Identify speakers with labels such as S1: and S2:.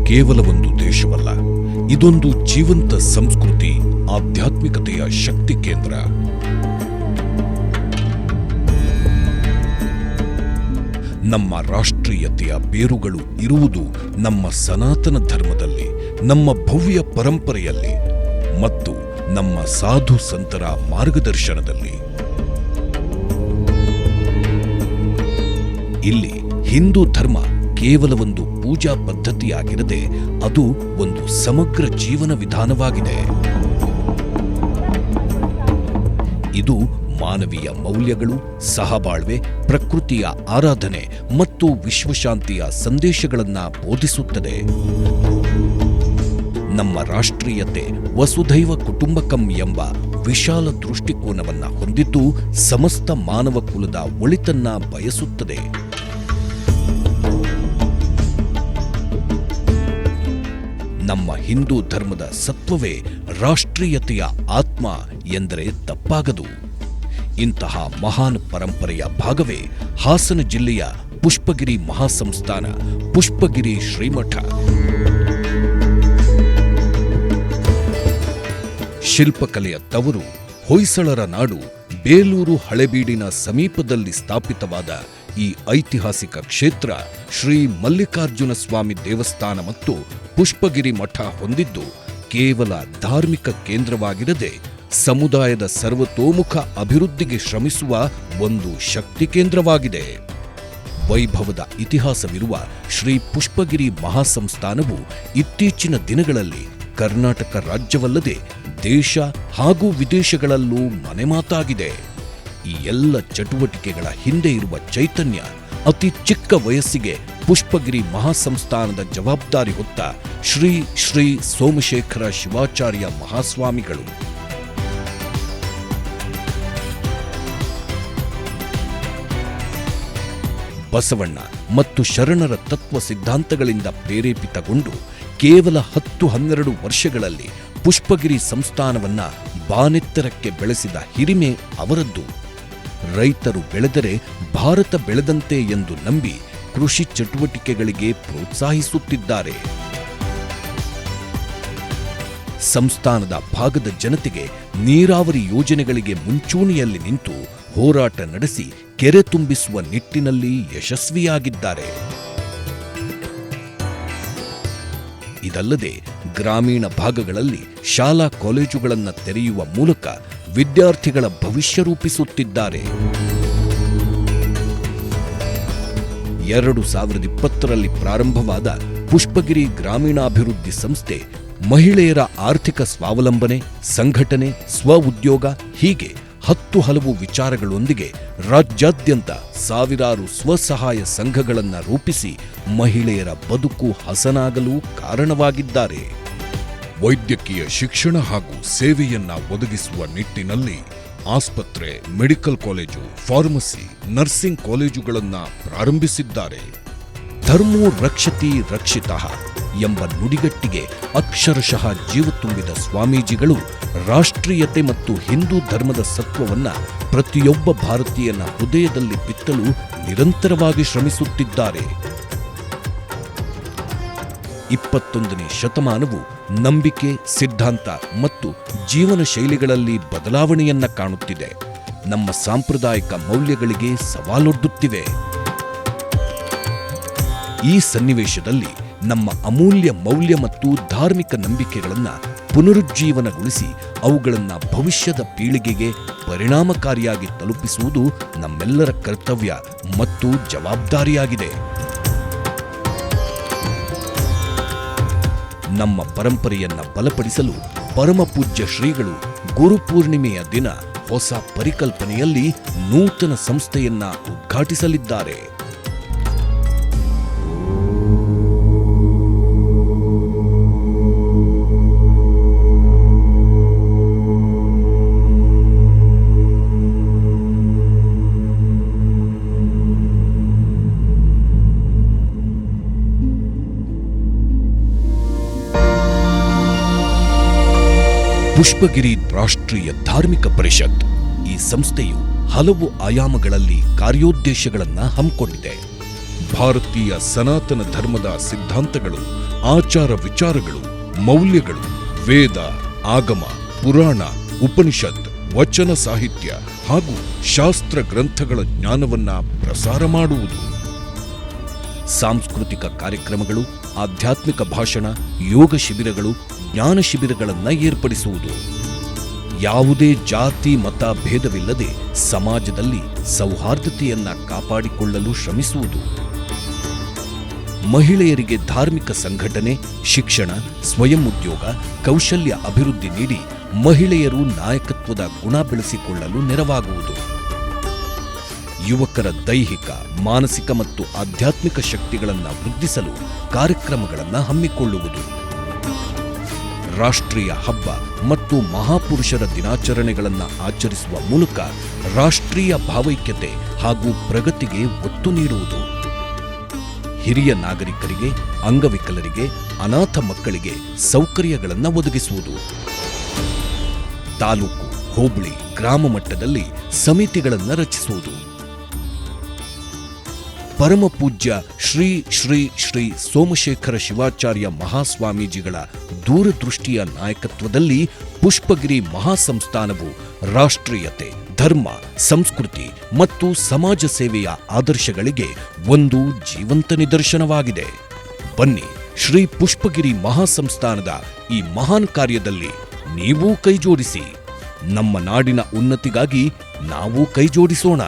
S1: ಕೇವಲ ಒಂದು ದೇಶವಲ್ಲ, ಇದೊಂದು ಜೀವಂತ ಸಂಸ್ಕೃತಿ, ಆಧ್ಯಾತ್ಮಿಕತೆಯ ಶಕ್ತಿ ಕೇಂದ್ರ. ನಮ್ಮ ರಾಷ್ಟ್ರೀಯತೆಯ ಬೇರುಗಳು ಇರುವುದು ನಮ್ಮ ಸನಾತನ ಧರ್ಮದಲ್ಲಿ, ನಮ್ಮ ಭವ್ಯ ಪರಂಪರೆಯಲ್ಲಿ ಮತ್ತು ನಮ್ಮ ಸಾಧು ಸಂತರ ಮಾರ್ಗದರ್ಶನದಲ್ಲಿ. ಇಲ್ಲಿ ಹಿಂದೂ ಧರ್ಮ ಕೇವಲ ಒಂದು ಪೂಜಾ ಪದ್ಧತಿಯಾಗಿರದೆ ಅದು ಒಂದು ಸಮಗ್ರ ಜೀವನ ವಿಧಾನವಾಗಿದೆ. ಇದು ಮಾನವೀಯ ಮೌಲ್ಯಗಳು, ಸಹಬಾಳ್ವೆ, ಪ್ರಕೃತಿಯ ಆರಾಧನೆ ಮತ್ತು ವಿಶ್ವಶಾಂತಿಯ ಸಂದೇಶಗಳನ್ನು ಬೋಧಿಸುತ್ತದೆ. ನಮ್ಮ ರಾಷ್ಟ್ರೀಯತೆ ವಸುಧೈವ ಕುಟುಂಬಕಂ ಎಂಬ ವಿಶಾಲ ದೃಷ್ಟಿಕೋನವನ್ನು ಹೊಂದಿದ್ದು ಸಮಸ್ತ ಮಾನವ ಕುಲದ ಒಳಿತನ್ನ ಬಯಸುತ್ತದೆ. ನಮ್ಮ ಹಿಂದೂ ಧರ್ಮದ ಸತ್ವವೇ ರಾಷ್ಟ್ರೀಯತೆಯ ಆತ್ಮ ಎಂದರೆ ತಪ್ಪಾಗದು. ಇಂತಹ ಮಹಾನ್ ಪರಂಪರೆಯ ಭಾಗವೇ ಹಾಸನ ಜಿಲ್ಲೆಯ ಪುಷ್ಪಗಿರಿ ಮಹಾಸಂಸ್ಥಾನ ಪುಷ್ಪಗಿರಿ ಶ್ರೀಮಠ. ಶಿಲ್ಪಕಲೆಯ ತವರು, ಹೊಯ್ಸಳರ ನಾಡು ಬೇಲೂರು ಹಳೆಬೀಡಿನ ಸಮೀಪದಲ್ಲಿ ಸ್ಥಾಪಿತವಾದ ಈ ಐತಿಹಾಸಿಕ ಕ್ಷೇತ್ರ ಶ್ರೀ ಮಲ್ಲಿಕಾರ್ಜುನ ಸ್ವಾಮಿ ದೇವಸ್ಥಾನ ಮತ್ತು ಪುಷ್ಪಗಿರಿ ಮಠ ಹೊಂದಿದ್ದು ಕೇವಲ ಧಾರ್ಮಿಕ ಕೇಂದ್ರವಾಗಿರದೆ ಸಮುದಾಯದ ಸರ್ವತೋಮುಖ ಅಭಿವೃದ್ಧಿಗೆ ಶ್ರಮಿಸುವ ಒಂದು ಶಕ್ತಿ ಕೇಂದ್ರವಾಗಿದೆ. ವೈಭವದ ಇತಿಹಾಸವಿರುವ ಶ್ರೀ ಪುಷ್ಪಗಿರಿ ಮಹಾಸಂಸ್ಥಾನವು ಇತ್ತೀಚಿನ ದಿನಗಳಲ್ಲಿ ಕರ್ನಾಟಕ ರಾಜ್ಯವಲ್ಲದೆ ದೇಶ ಹಾಗೂ ವಿದೇಶಗಳಲ್ಲೂ ಮನೆಮಾತಾಗಿದೆ. ಈ ಎಲ್ಲ ಚಟುವಟಿಕೆಗಳ ಹಿಂದೆ ಇರುವ ಚೈತನ್ಯ ಅತಿ ಚಿಕ್ಕ ವಯಸ್ಸಿಗೆ ಪುಷ್ಪಗಿರಿ ಮಹಾಸಂಸ್ಥಾನದ ಜವಾಬ್ದಾರಿ ಹೊತ್ತ ಶ್ರೀ ಶ್ರೀ ಸೋಮಶೇಖರ ಶಿವಾಚಾರ್ಯ ಮಹಾಸ್ವಾಮಿಗಳು. ಬಸವಣ್ಣ ಮತ್ತು ಶರಣರ ತತ್ವ ಸಿದ್ಧಾಂತಗಳಿಂದ ಪ್ರೇರೇಪಿತಗೊಂಡು ಕೇವಲ 10-12 ವರ್ಷಗಳಲ್ಲಿ ಪುಷ್ಪಗಿರಿ ಸಂಸ್ಥಾನವನ್ನ ಬಾನೆತ್ತರಕ್ಕೆ ಬೆಳೆಸಿದ ಹಿರಿಮೆ ಅವರದ್ದು. ರೈತರು ಬೆಳೆದರೆ ಭಾರತ ಬೆಳೆದಂತೆ ಎಂದು ನಂಬಿ ಕೃಷಿ ಚಟುವಟಿಕೆಗಳಿಗೆ ಪ್ರೋತ್ಸಾಹಿಸುತ್ತಿದ್ದಾರೆ. ಸಂಸ್ಥಾನದ ಭಾಗದ ಜನತೆಗೆ ನೀರಾವರಿ ಯೋಜನೆಗಳಿಗೆ ಮುಂಚೂಣಿಯಲ್ಲಿ ನಿಂತು ಹೋರಾಟ ನಡೆಸಿ ಕೆರೆ ತುಂಬಿಸುವ ನಿಟ್ಟಿನಲ್ಲಿ ಯಶಸ್ವಿಯಾಗಿದ್ದಾರೆ. ಇದಲ್ಲದೆ ಗ್ರಾಮೀಣ ಭಾಗಗಳಲ್ಲಿ ಶಾಲಾ ಕಾಲೇಜುಗಳನ್ನು ತೆರೆಯುವ ಮೂಲಕ ವಿದ್ಯಾರ್ಥಿಗಳ ಭವಿಷ್ಯ ರೂಪಿಸುತ್ತಿದ್ದಾರೆ. 2020ರಲ್ಲಿ ಪ್ರಾರಂಭವಾದ ಪುಷ್ಪಗಿರಿ ಗ್ರಾಮೀಣಾಭಿವೃದ್ಧಿ ಸಂಸ್ಥೆ ಮಹಿಳೆಯರ ಆರ್ಥಿಕ ಸ್ವಾವಲಂಬನೆ, ಸಂಘಟನೆ, ಸ್ವಉದ್ಯೋಗ ಹೀಗೆ 10 ಹಲವು ವಿಚಾರಗಳೊಂದಿಗೆ ರಾಜ್ಯಾದ್ಯಂತ ಸಾವಿರಾರು ಸ್ವಸಹಾಯ ಸಂಘಗಳನ್ನು ರೂಪಿಸಿ ಮಹಿಳೆಯರ ಬದುಕು ಹಸನಾಗಲು ಕಾರಣವಾಗಿದ್ದಾರೆ. ವೈದ್ಯಕೀಯ ಶಿಕ್ಷಣ ಹಾಗೂ ಸೇವೆಯನ್ನ ಒದಗಿಸುವ ನಿಟ್ಟಿನಲ್ಲಿ ಆಸ್ಪತ್ರೆ, ಮೆಡಿಕಲ್ ಕಾಲೇಜು, ಫಾರ್ಮಸಿ, ನರ್ಸಿಂಗ್ ಕಾಲೇಜುಗಳನ್ನು ಪ್ರಾರಂಭಿಸಿದ್ದಾರೆ. ಧರ್ಮೋ ರಕ್ಷತಿ ರಕ್ಷಿತಃ ಎಂಬ ನುಡಿಗಟ್ಟಿಗೆ ಅಕ್ಷರಶಃ ಜೀವ ತುಂಬಿದ ಸ್ವಾಮೀಜಿಗಳು ರಾಷ್ಟ್ರೀಯತೆ ಮತ್ತು ಹಿಂದೂ ಧರ್ಮದ ಸತ್ವವನ್ನ ಪ್ರತಿಯೊಬ್ಬ ಭಾರತೀಯನ ಹೃದಯದಲ್ಲಿ ಬಿತ್ತಲು ನಿರಂತರವಾಗಿ ಶ್ರಮಿಸುತ್ತಿದ್ದಾರೆ. 21ನೇ ಶತಮಾನವು ನಂಬಿಕೆ, ಸಿದ್ಧಾಂತ ಮತ್ತು ಜೀವನ ಶೈಲಿಗಳಲ್ಲಿ ಬದಲಾವಣೆಯನ್ನ ಕಾಣುತ್ತಿದೆ. ನಮ್ಮ ಸಾಂಪ್ರದಾಯಿಕ ಮೌಲ್ಯಗಳಿಗೆ ಸವಾಲೊಡ್ಡುತ್ತಿವೆ. ಈ ಸನ್ನಿವೇಶದಲ್ಲಿ ನಮ್ಮ ಅಮೂಲ್ಯ ಮೌಲ್ಯ ಮತ್ತು ಧಾರ್ಮಿಕ ನಂಬಿಕೆಗಳನ್ನು ಪುನರುಜ್ಜೀವನಗೊಳಿಸಿ ಅವುಗಳನ್ನು ಭವಿಷ್ಯದ ಪೀಳಿಗೆಗೆ ಪರಿಣಾಮಕಾರಿಯಾಗಿ ತಲುಪಿಸುವುದು ನಮ್ಮೆಲ್ಲರ ಕರ್ತವ್ಯ ಮತ್ತು ಜವಾಬ್ದಾರಿಯಾಗಿದೆ. ನಮ್ಮ ಪರಂಪರೆಯನ್ನ ಬಲಪಡಿಸಲು ಪರಮಪೂಜ್ಯ ಶ್ರೀಗಳು ಗುರುಪೂರ್ಣಿಮೆಯ ದಿನ ಹೊಸ ಪರಿಕಲ್ಪನೆಯಲ್ಲಿ ನೂತನ ಸಂಸ್ಥೆಯನ್ನ ಉದ್ಘಾಟಿಸಲಿದ್ದಾರೆ. ಪುಷ್ಪಗಿರಿ ರಾಷ್ಟ್ರೀಯ ಧಾರ್ಮಿಕ ಪರಿಷತ್ ಈ ಸಂಸ್ಥೆಯು ಹಲವು ಆಯಾಮಗಳಲ್ಲಿ ಕಾರ್ಯೋದ್ದೇಶಗಳನ್ನು ಹಮ್ಮಿಕೊಂಡಿದೆ. ಭಾರತೀಯ ಸನಾತನ ಧರ್ಮದ ಸಿದ್ಧಾಂತಗಳು, ಆಚಾರ ವಿಚಾರಗಳು, ಮೌಲ್ಯಗಳು, ವೇದ, ಆಗಮ, ಪುರಾಣ, ಉಪನಿಷತ್, ವಚನ ಸಾಹಿತ್ಯ ಹಾಗೂ ಶಾಸ್ತ್ರ ಗ್ರಂಥಗಳ ಜ್ಞಾನವನ್ನ ಪ್ರಸಾರ ಮಾಡುವುದು. ಸಾಂಸ್ಕೃತಿಕ ಕಾರ್ಯಕ್ರಮಗಳು, ಆಧ್ಯಾತ್ಮಿಕ ಭಾಷಣ, ಯೋಗ ಶಿಬಿರಗಳು, ಜ್ಞಾನ ಶಿಬಿರಗಳನ್ನು ಏರ್ಪಡಿಸುವುದು. ಯಾವುದೇ ಜಾತಿ ಮತ ಭೇದವಿಲ್ಲದೆ ಸಮಾಜದಲ್ಲಿ ಸೌಹಾರ್ದತೆಯನ್ನ ಕಾಪಾಡಿಕೊಳ್ಳಲು ಶ್ರಮಿಸುವುದು. ಮಹಿಳೆಯರಿಗೆ ಧಾರ್ಮಿಕ ಸಂಘಟನೆ, ಶಿಕ್ಷಣ, ಸ್ವಯಂ ಉದ್ಯೋಗ, ಕೌಶಲ್ಯ ಅಭಿವೃದ್ಧಿ ನೀಡಿ ಮಹಿಳೆಯರು ನಾಯಕತ್ವದ ಗುಣ ಬೆಳೆಸಿಕೊಳ್ಳಲು ನೆರವಾಗುವುದು. ಯುವಕರ ದೈಹಿಕ, ಮಾನಸಿಕ ಮತ್ತು ಆಧ್ಯಾತ್ಮಿಕ ಶಕ್ತಿಗಳನ್ನು ವೃದ್ಧಿಸಲು ಕಾರ್ಯಕ್ರಮಗಳನ್ನು ಹಮ್ಮಿಕೊಳ್ಳುವುದು. ರಾಷ್ಟ್ರೀಯ ಹಬ್ಬ ಮತ್ತು ಮಹಾಪುರುಷರ ದಿನಾಚರಣೆಗಳನ್ನು ಆಚರಿಸುವ ಮೂಲಕ ರಾಷ್ಟ್ರೀಯ ಭಾವೈಕ್ಯತೆ ಹಾಗೂ ಪ್ರಗತಿಗೆ ಒತ್ತು ನೀಡುವುದು. ಹಿರಿಯ ನಾಗರಿಕರಿಗೆ, ಅಂಗವಿಕಲರಿಗೆ, ಅನಾಥ ಮಕ್ಕಳಿಗೆ ಸೌಕರ್ಯಗಳನ್ನು ಒದಗಿಸುವುದು. ತಾಲೂಕು, ಹೋಬಳಿ, ಗ್ರಾಮ ಮಟ್ಟದಲ್ಲಿ ಸಮಿತಿಗಳನ್ನು ರಚಿಸುವುದು. ಪರಮಪೂಜ್ಯ ಶ್ರೀ ಶ್ರೀ ಶ್ರೀ ಸೋಮಶೇಖರ ಶಿವಾಚಾರ್ಯ ಮಹಾಸ್ವಾಮೀಜಿಗಳ ದೂರದೃಷ್ಟಿಯ ನಾಯಕತ್ವದಲ್ಲಿ ಪುಷ್ಪಗಿರಿ ಮಹಾಸಂಸ್ಥಾನವು ರಾಷ್ಟ್ರೀಯತೆ, ಧರ್ಮ, ಸಂಸ್ಕೃತಿ ಮತ್ತು ಸಮಾಜ ಸೇವೆಯ ಆದರ್ಶಗಳಿಗೆ ಒಂದು ಜೀವಂತ ನಿದರ್ಶನವಾಗಿದೆ. ಬನ್ನಿ, ಶ್ರೀ ಪುಷ್ಪಗಿರಿ ಮಹಾಸಂಸ್ಥಾನದ ಈ ಮಹಾನ್ ಕಾರ್ಯದಲ್ಲಿ ನೀವೂ ಕೈಜೋಡಿಸಿ. ನಮ್ಮ ನಾಡಿನ ಉನ್ನತಿಗಾಗಿ ನಾವು ಕೈಜೋಡಿಸೋಣ.